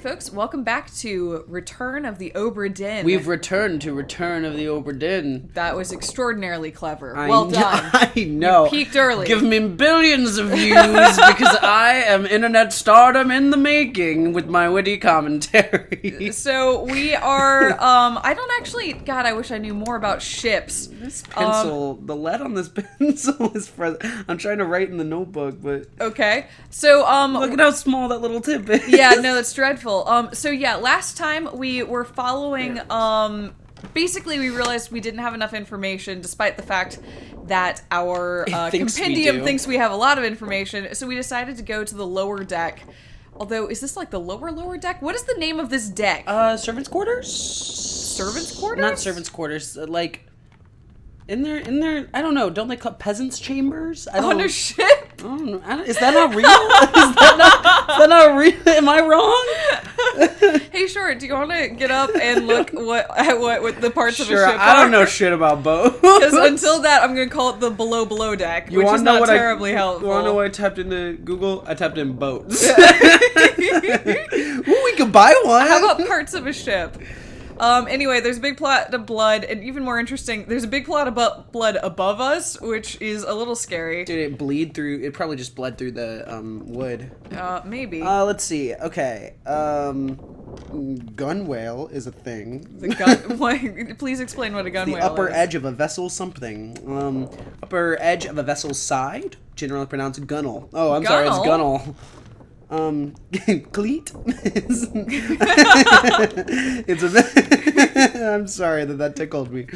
folks. Welcome back to Return of the Obra Dinn. We've returned to Return of the Obra Dinn. That was extraordinarily clever. Well done. I know. You peaked early. Give me billions of views because I am internet stardom in the making with my witty commentary. So we are, I don't actually, God, I wish I knew more about ships. This pencil, the lead on this pencil is I'm trying to write in the notebook, but... Okay. So, look at how small that little tip is. Yeah, no, that's dreadful. So yeah, last time we were following, basically we realized we didn't have enough information despite the fact that our compendium thinks we have a lot of information, so we decided to go to the lower deck. Although, is this like the lower deck? What is the name of this deck? Servants' quarters? Servants' quarters? Not servants' quarters, like... In there, I don't know. Don't they call peasants' chambers? I don't On a ship? I don't know. Is that not real? Is that not real? Am I wrong? Hey, Short, do you want to get up and look what the parts of a ship are? I don't know shit about boats. Because until that, I'm going to call it the below deck, which is not terribly helpful. You want to know what I typed into Google? I typed in boats. Ooh, we could buy one. How about parts of a ship? Anyway, there's a big plot of blood, and even more interesting, there's a big plot of blood above us, which is a little scary. Did it bleed through? It probably just bled through the wood. Maybe. Let's see. Okay. Gun whale is a thing. The gun. Please explain what a gun whale is. The upper edge of a vessel something. Upper edge of a vessel's side, generally pronounced gunnel. Oh, I'm sorry, it's gunnel. Cleat? It's a... I'm sorry that tickled me.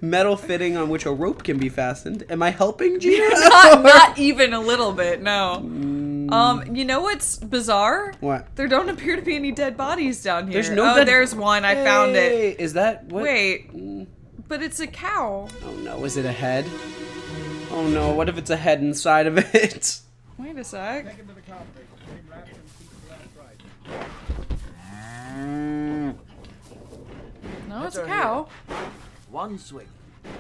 Metal fitting on which a rope can be fastened. Am I helping, Gina? Not even a little bit, no. You know what's bizarre? What? There don't appear to be any dead bodies down here. There's no dead... there's one. I found it. Is that what? Wait. But it's a cow. Oh no, is it a head? Oh no, what if it's a head inside of it? Wait a sec. No, it's a cow. One swing.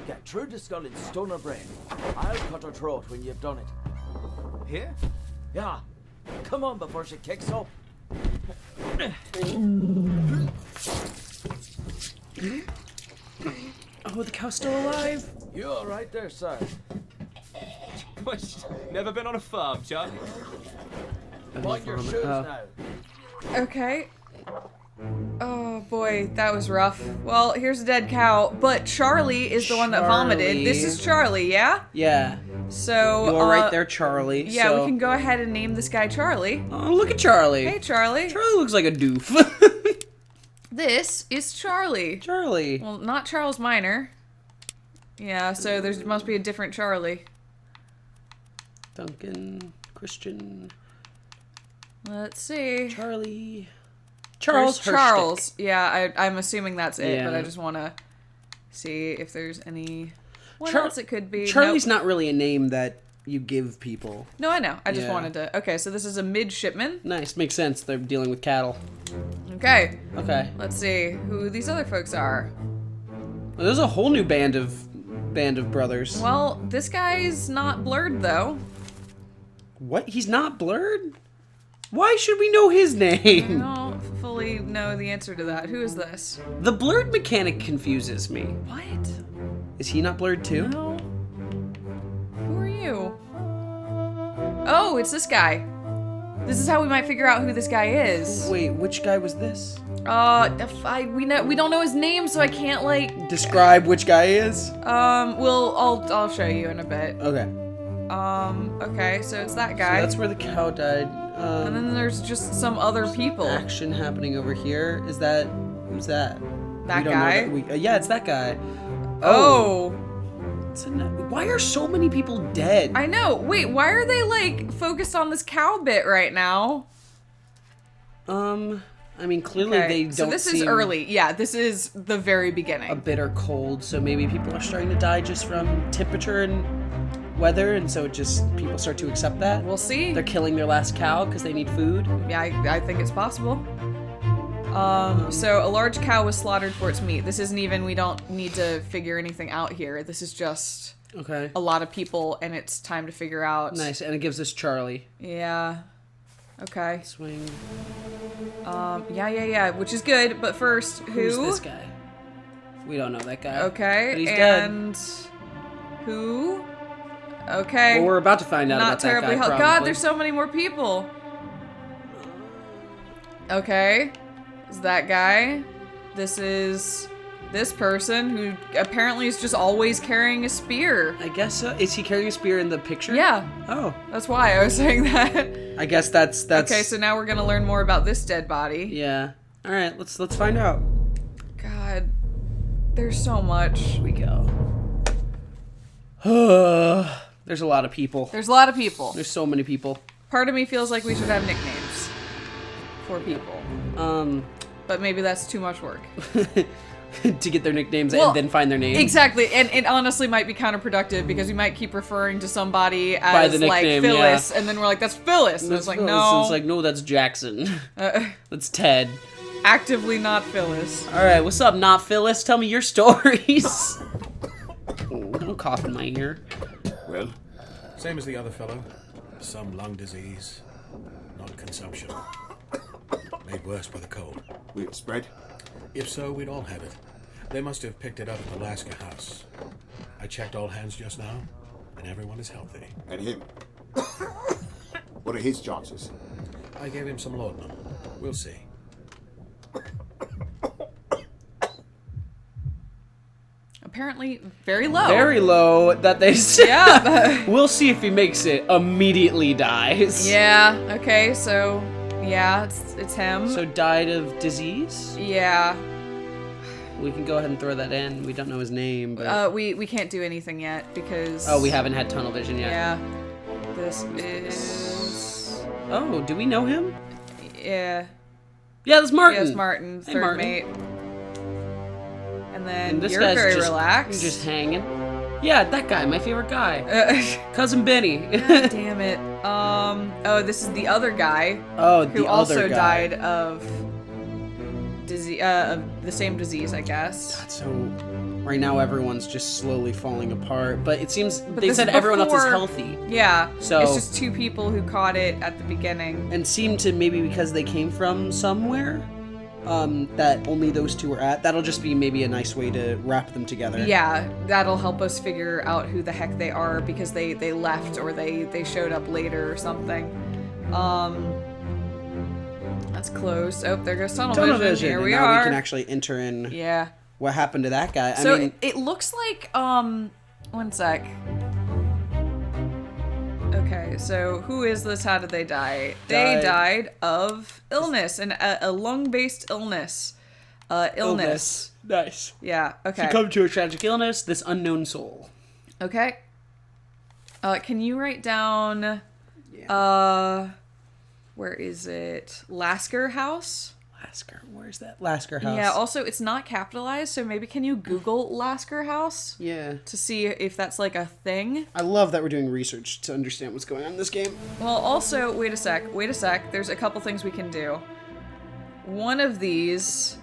Get through the skull in stone or brain. I'll cut her throat when you've done it. Here? Yeah. Come on before she kicks up. Oh, the cow's still alive. You all right there, sir? Never been on a farm, Charlie? Mind your shoes now. Okay. Oh boy, that was rough. Well, here's a dead cow, but Charlie is the one that vomited. This is Charlie, yeah? Yeah. So, you are right there, Charlie. Yeah, so... we can go ahead and name this guy Charlie. Oh, look at Charlie. Hey, Charlie. Charlie looks like a doof. This is Charlie. Charlie. Well, not Charles Minor. Yeah, so there must be a different Charlie. Duncan, Christian. Let's see. Charlie. Charles. Yeah, I'm assuming that's it, but I just want to see if there's any... What else it could be? Charlie's not really a name that you give people. No, I know. I just wanted to... Okay, so this is a midshipman. Nice. Makes sense. They're dealing with cattle. Okay. Okay. Let's see who these other folks are. Well, there's a whole new band of brothers. Well, this guy's not blurred, though. What? He's not blurred? Why should we know his name? I don't fully know the answer to that. Who is this? The blurred mechanic confuses me. What? Is he not blurred too? No. Who are you? Oh, it's this guy. This is how we might figure out who this guy is. Wait, which guy was this? We don't know his name, so I can't like describe which guy is. I'll show you in a bit. Okay. Okay, so it's that guy. So that's where the cow died. And then there's just some other people. Action happening over here. Who's that? That guy? Yeah, it's that guy. Oh. Why are so many people dead? I know. Wait, why are they like focused on this cow bit right now? I mean, clearly they don't. So this is early. Yeah, this is the very beginning. A bitter cold. So maybe people are starting to die just from temperature and weather, and so people start to accept that. We'll see. They're killing their last cow because they need food. Yeah, I think it's possible. So a large cow was slaughtered for its meat. This isn't even, we don't need to figure anything out here. This is just a lot of people, and it's time to figure out. Nice, and it gives us Charlie. Yeah. Okay. Swing. Yeah, which is good, but first, who? Who's this guy? We don't know that guy. Okay, but he's and who? Okay. Well, we're about to find out Not about terribly that guy, God, probably. there's so many more people. Okay. Is that guy? This is this person who apparently is just always carrying a spear. I guess so. Is he carrying a spear in the picture? Yeah. Oh. That's why I was saying that. I guess that's... Okay, so now we're gonna learn more about this dead body. Yeah. Alright, let's find out. God. There's so much. Here we go. There's a lot of people. There's a lot of people. There's so many people. Part of me feels like we should have nicknames for people. But maybe that's too much work. To get their nicknames Well, and then find their name. Exactly, and it honestly might be counterproductive because we might keep referring to somebody By as the like nickname, Phyllis, yeah. and then we're like, that's Phyllis. And That's it's like, Phyllis, no. and it's like, no, that's Jackson. That's Ted. Actively not Phyllis. Alright, what's up, not Phyllis? Tell me your stories. Oh, don't cough in my ear. Well? Same as the other fellow. Some lung disease. Not consumption. Made worse by the cold. Will it spread? If so, we'd all have it. They must have picked it up at the Lasker house. I checked all hands just now, and everyone is healthy. And him? What are his chances? I gave him some laudanum. We'll see. Apparently, very low. Very low that they say. Yeah. We'll see if he makes it. Immediately dies. Yeah. Okay. So, yeah, it's him. So died of disease? Yeah. We can go ahead and throw that in. We don't know his name, but... We can't do anything yet because. Oh, we haven't had tunnel vision yet. Yeah. This is. Oh, do we know him? Yeah. Yeah, that's Martin. Yeah, it's Martin, Hey, third Martin. mate. And then And this you're guy's very just, relaxed. Just hanging. Yeah, that guy, my favorite guy. Cousin Benny. Damn it. Oh, this is the other guy. Oh, who the also other guy. died of disease, of the same disease, I guess. So, right now everyone's just slowly falling apart. But it seems they this said is everyone else is before- healthy. Yeah. So- it's just two people who caught it at the beginning. And seemed to maybe because they came from somewhere, that only those two were at. That'll just be maybe a nice way to wrap them together. Yeah, that'll help us figure out who the heck they are because they left or they showed up later or something. That's close. Oh, there goes tunnel vision. Here and we now are. we can actually enter in Yeah. what happened to that guy. So I mean, it looks like one sec. Okay, so who is this? How did they die? They died of illness, and a lung-based illness. Illness. Nice. Yeah. Okay. Succumbed to a tragic illness. This unknown soul. Okay. Can you write down? Where is it? Lasker House. Lasker. Where's that? Lasker house. Yeah. Also, it's not capitalized, so maybe can you Google Lasker House Yeah. to see if that's like a thing? I love that we're doing research to understand what's going on in this game. Well, also, wait a sec. There's a couple things we can do. One of these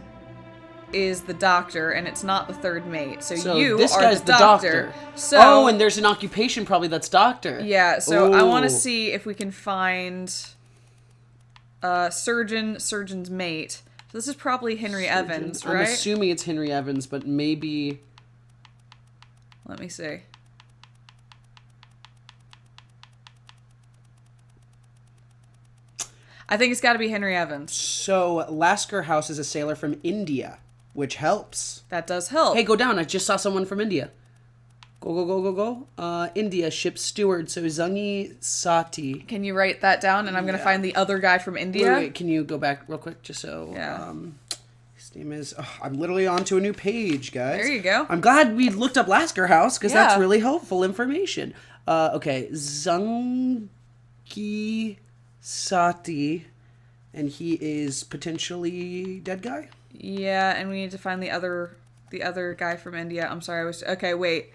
is the doctor, and it's not the third mate. So you this are guy's the doctor. So, oh, and there's an occupation probably that's doctor. yeah. So I want to Ooh. see if we can find surgeon's mate. So this is probably Henry Evans, right? I'm assuming it's Henry Evans, but maybe... Let me see. I think it's got to be Henry Evans. So, Lasker House is a sailor from India, which helps. That does help. Hey, go down. I just saw someone from India. Go. India, ship steward. So, Zungi Sati. Can you write that down? And I'm going to find the other guy from India. Wait, can you go back real quick just so... Yeah. His name is... Oh, I'm literally onto a new page, guys. There you go. I'm glad we looked up Lasker House, because that's Yeah. really helpful information. Okay, Zungi Sati, and he is potentially dead guy? Yeah, and we need to find the other guy from India. I'm sorry, okay, wait.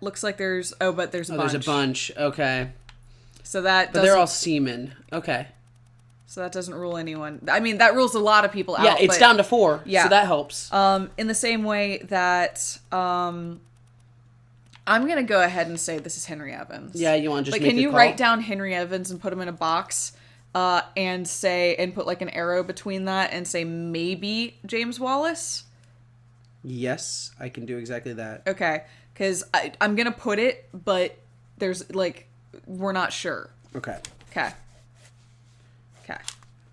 Looks like there's a bunch. There's a bunch. Okay. So that But they're all seamen. Okay. So that doesn't rule anyone. I mean, that rules a lot of people out. Yeah, it's down to 4. Yeah. So that helps. In the same way that I'm gonna go ahead and say this is Henry Evans. Yeah, you want to just But make can a you call? write down Henry Evans and put him in a box? and put like an arrow between that and say maybe James Wallace? Yes, I can do exactly that. Okay, because I'm gonna put it, but there's like we're not sure. Okay. Okay.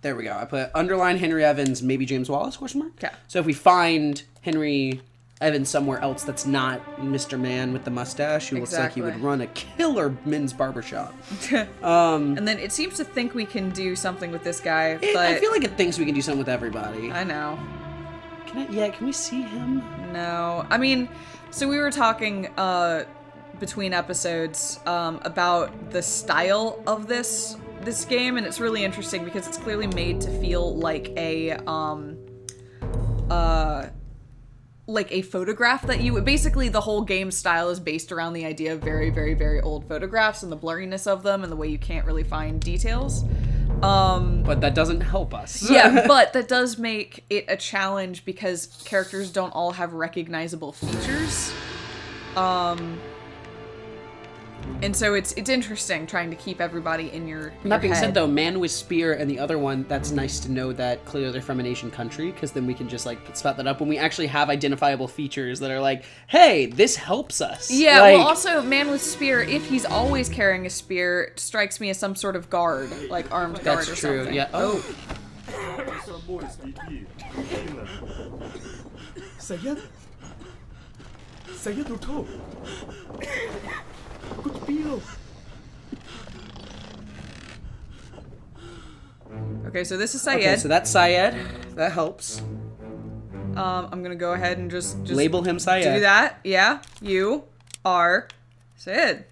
There we go. I put underline Henry Evans, maybe James Wallace, question mark? Okay. So if we find Henry Evans somewhere else that's not Mr. Man with the mustache, who looks like he would run a killer men's barbershop. And then it seems to think we can do something with this guy, but... I feel like it thinks we can do something with everybody. I know. Can we see him? No. I mean, so we were talking between episodes about the style of this game, and it's really interesting because it's clearly made to feel like a photograph that you... Basically, the whole game style is based around the idea of very, very, very old photographs and the blurriness of them and the way you can't really find details. But that doesn't help us. Yeah, but that does make it a challenge because characters don't all have recognizable features. And so it's interesting trying to keep everybody in your That being head. said, though, Man with Spear and the other one, that's nice to know that clearly they're from an Asian country, because then we can just, like, spout that up when we actually have identifiable features that are like, hey, this helps us. Yeah, like, well, also, Man with Spear, if he's always carrying a spear, strikes me as some sort of guard, like armed guard that's or true, something. yeah. Oh. Saya tutup. Good feel. Okay, so this is Syed. Okay, so that's Syed. That helps. I'm gonna go ahead and just Label him Syed. do that. Yeah, you are Syed.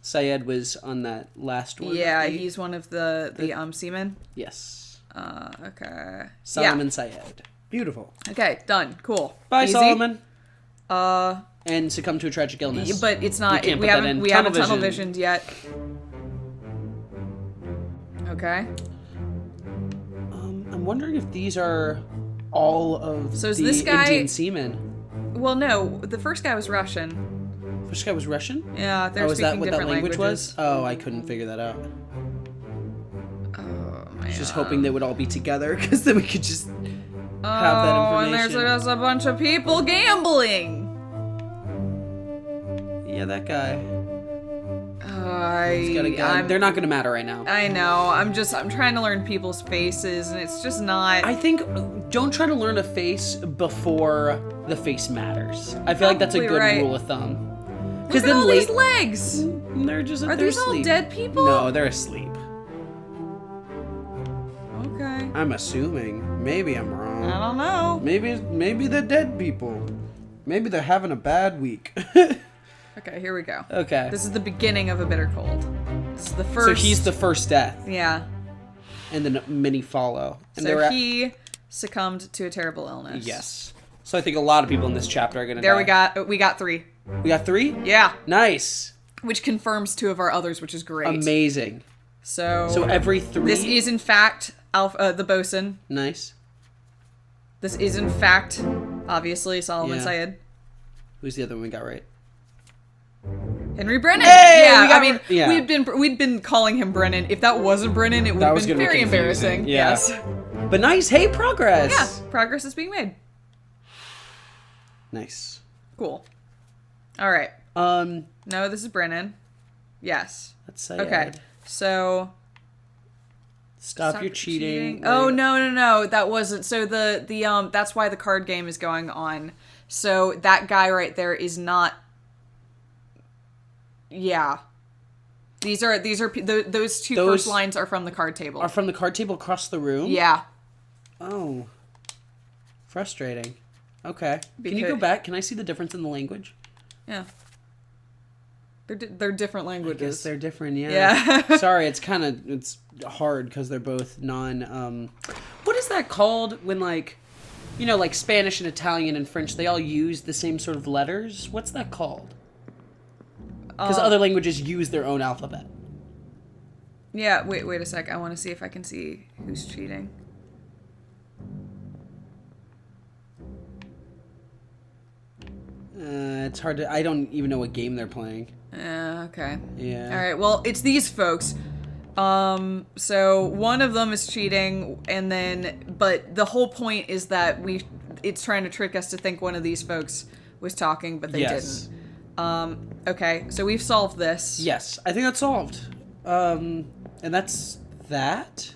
Syed was on that last one. Yeah, he's one of the seamen. Yes. Okay. Solomon Syed. Beautiful. Okay, done. Cool. Bye, Easy. Solomon. And succumb to a tragic illness. But it's not. You can't We put that haven't. in. We haven't Tunnel tunnel vision. visioned yet. Okay. I'm wondering if these are all of So is the this guy- Indian seamen. Well, no. The first guy was Russian. First guy was Russian? Yeah, they're Oh, is that speaking what that different language languages. was? Oh, I couldn't figure that out. Oh man. Just hoping they would all be together, because then we could just have that Oh, and information. there's a bunch of people gambling. Yeah, that guy. He's got a gun. I'm- They're not going to matter right now. I know. I'm trying to learn people's faces, and it's just not. I think don't try to learn a face before the face matters. I feel like that's a Probably good right. rule of thumb. Look at all these legs. They're just Are they're these all asleep. dead people? No, they're asleep. Okay. I'm assuming. Maybe I'm wrong. I don't know. Maybe they're dead people. Maybe they're having a bad week. Okay, here we go. Okay. This is the beginning of a bitter cold. This is the So first. he's the first death, Yeah. and then many follow. And they So were he succumbed to a terrible illness. yes. So I think a lot of people in this chapter are gonna. There die. we got 3. We got 3. Yeah. Nice. Which confirms 2 of our others, which is great. Amazing. So every 3. this is in fact the bosun. nice. This is in fact obviously Solomon Yeah. Syed. Who's the other one we got right? Henry Brennan. Hey, yeah, we got- I mean, yeah. we'd been calling him Brennan. If that wasn't Brennan, it would have was been gonna be very confusing. embarrassing. Yeah. Yes. But nice. Hey, progress. Yeah, progress is being made. Nice. Cool. All right. Um, No, this is Brennan. Yes. let's say. Okay. So Stop your cheating. Oh no. That wasn't. So the that's why the card game is going on. So that guy right there is not. Yeah. Those two Those first lines are from the card table. Are from the card table across the room. Yeah. Oh. Frustrating. Okay. Can you Because- go back? Can I see the difference in the language? Yeah. They're different I languages. guess they're different. Yeah. Yeah. Sorry, it's hard because they're both non. What is that called when like Spanish and Italian and French, they all use the same sort of letters? What's that called? Because other languages use their own alphabet. Yeah, wait a sec. I want to see if I can see who's cheating. It's hard to. I don't even know what game they're playing. Okay. Yeah. All right. Well, it's these folks. So one of them is cheating, but the whole point is that it's trying to trick us to think one of these folks was talking, but they didn't. Okay, so we've solved this. Yes, I think that's solved. And that's that?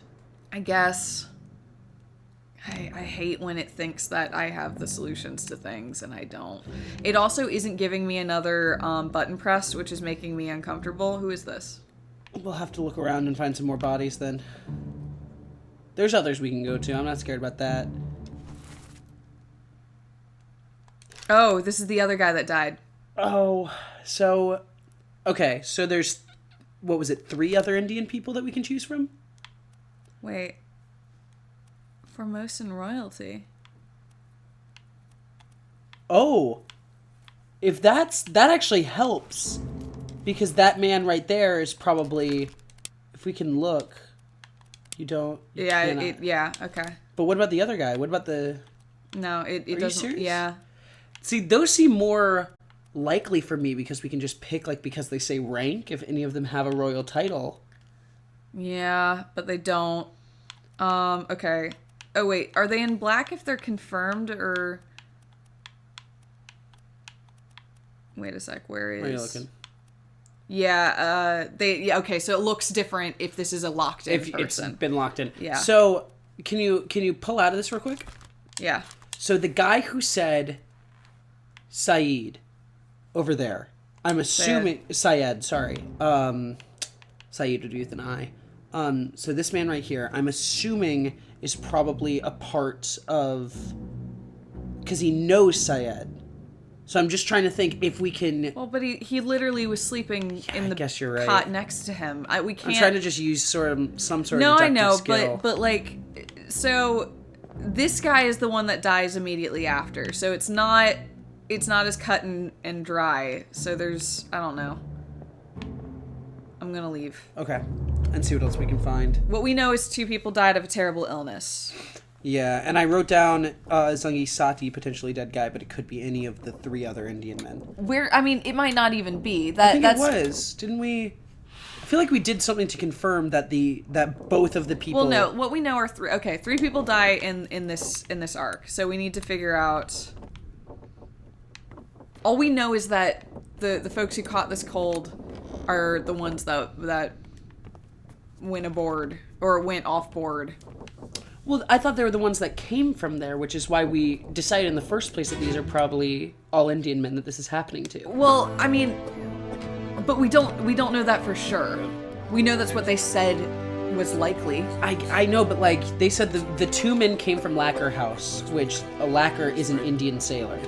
I guess. I hate when it thinks that I have the solutions to things, and I don't. It also isn't giving me another button press, which is making me uncomfortable. Who is this? We'll have to look around and find some more bodies then. There's others we can go to. I'm not scared about that. Oh, this is the other guy that died. Oh, so... Okay, so there's... What was it? 3 other Indian people that we can choose from? Wait. Formosan royalty. Oh. If that actually helps. Because that man right there is probably... If we can look... You don't... You yeah, okay. But what about the other guy? What about the... No, it Are doesn't... you serious? Yeah. See, those seem more likely for me because we can just pick, like, because they say rank, if any of them have a royal title. Yeah, but they don't. Okay. Oh, wait. Are they in black if they're confirmed, or... Wait a sec. Where Where are you looking? Yeah, okay, so it looks different if this is a locked-in person. It's been locked in. Yeah. So, can you pull out of this real quick? Yeah. So, the guy who said Saeed over there, I'm assuming... Syed, sorry. Saeed would be with an I. So this man right here, I'm assuming is probably a part of... Because he knows Syed. So I'm just trying to think if we can... Well, but he literally was sleeping in the guess you're right. cot next to him. We can't... I'm trying to just use some sort of No, I deductive know, skill. but like... So, this guy is the one that dies immediately after. So it's not as cut and dry. So there's... I don't know. I'm gonna leave. Okay. And see what else we can find. What we know is 2 people died of a terrible illness. Yeah, and I wrote down Zungi Sati, potentially dead guy, but it could be any of the 3 other Indian men. It might not even be. I think it was. Didn't we? I feel like we did something to confirm that both of the people... Well, no. What we know are 3... Okay, 3 people die in this arc. So we need to figure out... All we know is that the folks who caught this cold are the ones that went aboard, or went off board. Well, I thought they were the ones that came from there, which is why we decided in the first place that these are probably all Indian men that this is happening to. Well, I mean, but we don't know that for sure. We know that's what they said was likely. I know, but like they said the 2 men came from Lacquer House, which a lacquer is an Indian sailor.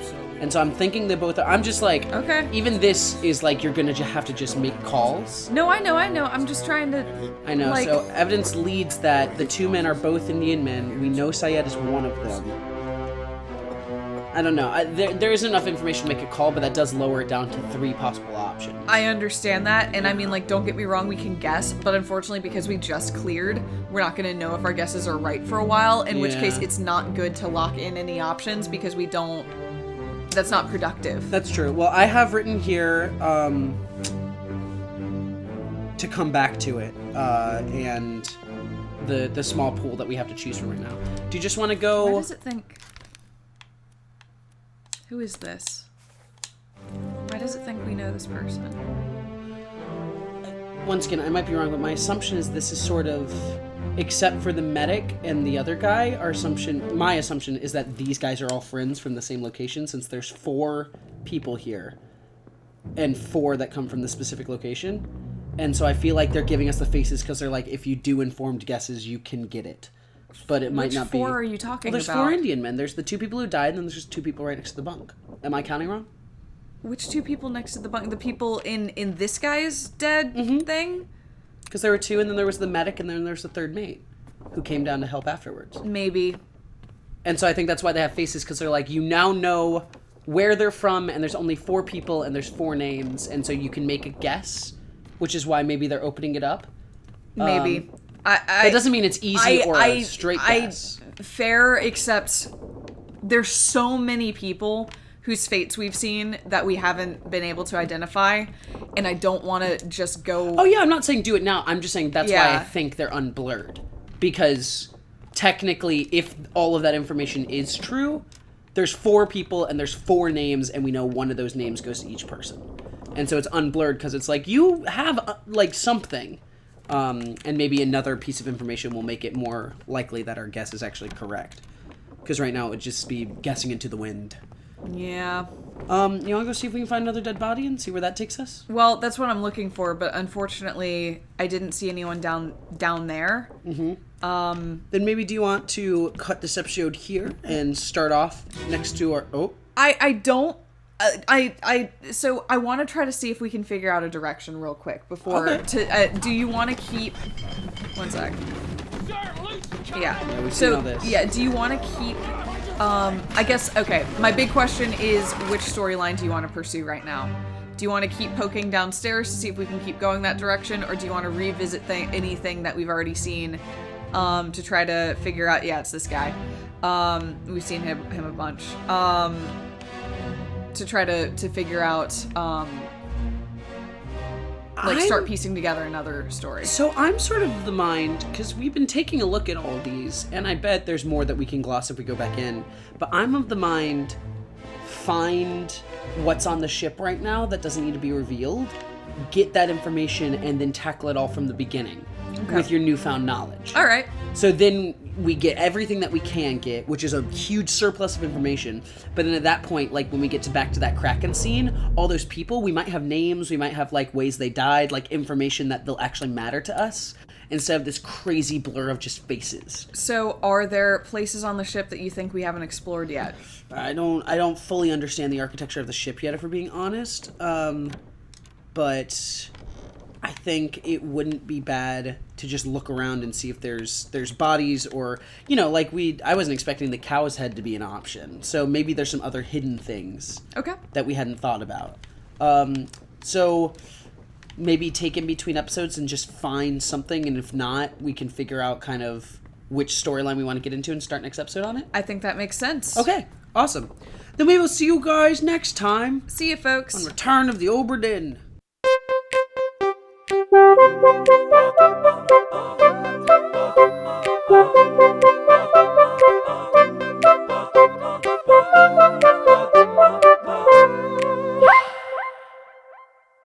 And so I'm thinking they both are. I'm just like, okay. Even this is like you're gonna have to just make calls. No, I know. I'm just trying to. I know. Like, so evidence leads that the 2 men are both Indian men. We know Syed is one of them. I don't know. There isn't enough information to make a call, but that does lower it down to 3 possible options. I understand that, and I mean, like, don't get me wrong, we can guess, but unfortunately, because we just cleared, we're not going to know if our guesses are right for a while, in which case it's not good to lock in any options, because we don't... That's not productive. That's true. Well, I have written here to come back to it, and the small pool that we have to choose from right now. Do you just want to go... Why does it think... Who is this? Why does it think we know this person? Once again, I might be wrong, but my assumption is this is sort of, except for the medic and the other guy, my assumption is that these guys are all friends from the same location, since there's 4 people here, and 4 that come from the specific location. And so I feel like they're giving us the faces because they're like, if you do informed guesses, you can get it. But it might not be. Which 4 are you talking about? about? There's 4 Indian men. There's the 2 people who died, and then there's just 2 people right next to the bunk. Am I counting wrong? Which 2 people next to the bunk? The people in this guy's dead thing? Because there were 2, and then there was the medic, and then there's the 3rd mate who came down to help afterwards. Maybe. And so I think that's why they have faces, because they're like, you now know where they're from, and there's only 4 people, and there's 4 names, and so you can make a guess, which is why maybe they're opening it up. Maybe. That doesn't mean it's easy or a straight guess. Fair, except there's so many people whose fates we've seen that we haven't been able to identify. and I don't want to just go... Oh yeah, I'm not saying do it now. I'm just saying that's why I Yeah. think they're unblurred. Because technically, if all of that information is true, there's 4 people and there's 4 names, and we know one of those names goes to each person. And so it's unblurred because it's like, you have, like, something. And maybe another piece of information will make it more likely that our guess is actually correct. Because right now it would just be guessing into the wind. Yeah. You want to go see if we can find another dead body and see where that takes us? Well, that's what I'm looking for, but unfortunately, I didn't see anyone down there. Then maybe do you want to cut this episode here and start off next to our... Oh. I don't... So I want to try to see if we can figure out a direction real quick before... Okay. Do you want to keep... One sec. Yeah. We've seen all this. Yeah, do you want to keep... I guess, okay, my big question is, which storyline do you want to pursue right now? Do you want to keep poking downstairs to see if we can keep going that direction, or do you want to revisit anything that we've already seen to try to figure out... Yeah, it's this guy. We've seen him a bunch. To try to figure out... start piecing together another story. So I'm sort of the mind, because we've been taking a look at all these, and I bet there's more that we can gloss if we go back in, but I'm of the mind, find what's on the ship right now that doesn't need to be revealed, get that information, and then tackle it all from the beginning with your newfound knowledge. All right. So then we get everything that we can get, which is a huge surplus of information. But then at that point, like when we get back to that Kraken scene, all those people, we might have names, we might have like ways they died, like information that they'll actually matter to us, instead of this crazy blur of just faces. So are there places on the ship that you think we haven't explored yet? I don't fully understand the architecture of the ship yet, if we're being honest. But I think it wouldn't be bad to just look around and see if there's bodies, or, you know, like I wasn't expecting the cow's head to be an option. So maybe there's some other hidden things that we hadn't thought about. So maybe take in between episodes and just find something, and if not, we can figure out kind of which storyline we want to get into and start next episode on it. I think that makes sense. Okay, awesome. Then we will see you guys next time See you, folks. on Return of the Obra Dinn.